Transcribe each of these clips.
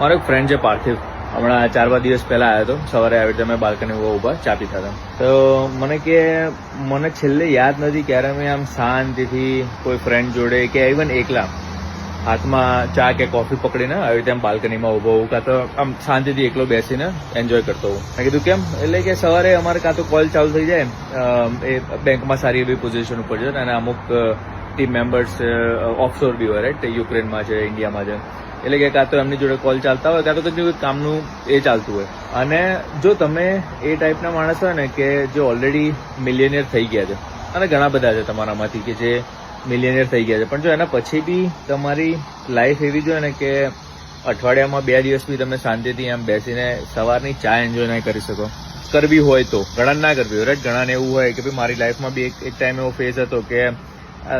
મારો એક ફ્રેન્ડ છે પાર્થિવ, હમણાં 4-5 દિવસ પહેલા આવ્યો હતો. સવારે આવી રીતે અમે બાલ્કની ઉભા ચા પીતા હતા. તો મને કે મને છેલ્લે યાદ નથી ક્યારે મેં આમ શાંતિથી કોઈ ફ્રેન્ડ જોડે કે ઇવન એકલા હાથમાં ચા કે કોફી પકડીને આવી રીતે આમ બાલ્કનીમાં ઉભો હોઉં, કાં તો આમ શાંતિથી એકલો બેસીને એન્જોય કરતો હોઉં. મેં કીધું કેમ? એટલે કે સવારે અમારે કાં તો કોલ ચાલુ થઈ જાય, એ બેંકમાં સારી એવી પોઝિશન ઉપર છે અને અમુક ટીમ મેમ્બર્સ ઓફશોર બી હોય, રાઈટ, યુક્રેનમાં છે, ઇન્ડિયામાં છે. એટલે કે કાં તો એમની જોડે કોલ ચાલતા હોય, કાં તો કંઈક કામનું એ ચાલતું હોય. અને જો તમે એ ટાઈપના માણસ હોય ને કે જે ઓલરેડી મિલિયનિયર થઈ ગયા છે, અને ઘણા બધા છે તમારામાંથી કે જે મિલિયનિયર થઈ ગયા છે, પણ જો એના પછી બી તમારી લાઈફ એવી જોઈએ ને કે અઠવાડિયામાં 2 દિવસ બી તમે શાંતિથી આમ બેસીને સવારની ચા એન્જોય ના કરી શકો, કરવી હોય તો. ઘણા ના કરવી હોય, રાઈટ. ઘણાને એવું હોય કે ભાઈ મારી લાઈફમાં બી એક ટાઈમ એવો ફેઝ હતો કે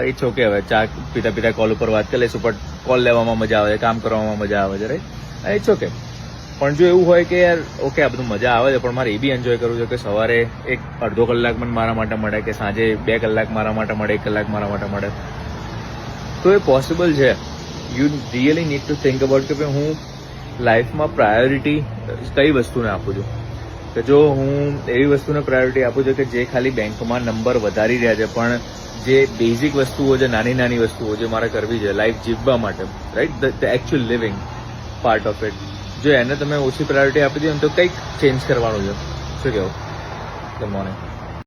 ઇટ્સ ઓકે, હવે ચા પીતા પીતા કોલ ઉપર વાત કરી લઈશું, પણ કોલ લેવામાં મજા આવે છે, કામ કરવામાં મજા આવે છે, રાઈટ. It's okay. પણ જો એવું હોય કે યાર ઓકે આ બધું મજા આવે છે, પણ મારે એ બી એન્જોય કરવું છે કે સવારે એક અડધો કલાક મને મારા માટે મળે, કે સાંજે 2 કલાક મારા માટે મળે, 1 કલાક મારા માટે મળે, તો એ પોસિબલ છે. You really need to think about કે ભાઈ હું લાઈફમાં પ્રાયોરિટી કઈ વસ્તુને આપું છું. કે જો હું એવી વસ્તુને પ્રાયોરિટી આપું છું કે જે ખાલી બેંકમાં નંબર વધારી રહ્યા છે, પણ જે બેઝિક વસ્તુઓ છે, નાની નાની વસ્તુઓ જે મારે કરવી છે લાઈફ જીવવા માટે, right, the actual living part of it, જો એને તમે ઓછી પ્રાયોરિટી આપી દો તો કંઈક ચેન્જ કરવાનું છે. શું કહેવું? Good morning.